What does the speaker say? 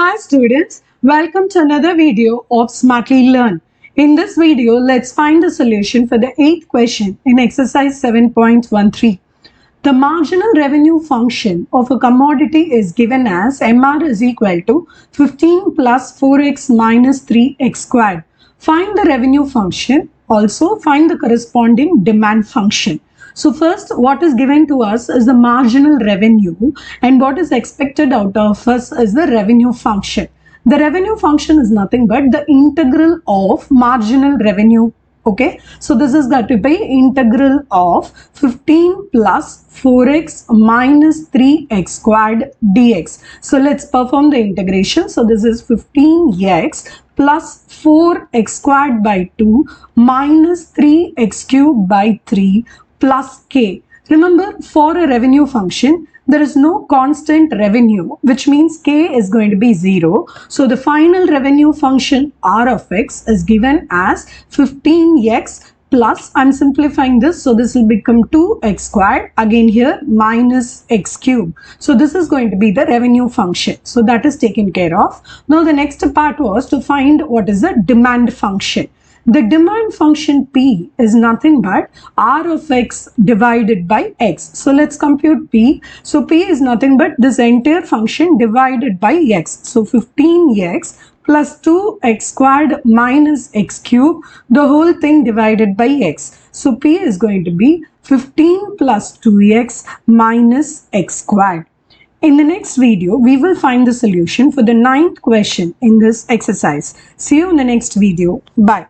Hi students, welcome to another video of Smartly Learn. In this video, let's find the solution for the 8th question in exercise 7.13. The marginal revenue function of a commodity is given as MR is equal to 15 plus 4x minus 3x squared. Find the revenue function, also find the corresponding demand function. So first, what is given to us is the marginal revenue, and what is expected out of us is the revenue function. The revenue function is nothing but the integral of marginal revenue. Okay, so this is going to be integral of 15 plus 4x minus 3x squared dx. So let's perform the integration. So this is 15x plus 4x squared by 2 minus 3x cubed by 3 plus k. Remember, for a revenue function, there is no constant revenue, which means k is going to be 0. So the final revenue function r of x is given as 15x plus, I'm simplifying this, so this will become 2x squared, again here minus x cube. So this is going to be the revenue function. So that is taken care of. Now the next part was to find what is the demand function. The demand function P is nothing but R of x divided by x. So let's compute P. So P is nothing but this entire function divided by x. So 15x plus 2x squared minus x cube, the whole thing divided by x. So P is going to be 15 plus 2x minus x squared. In the next video, we will find the solution for the 9th question in this exercise. See you in the next video. Bye.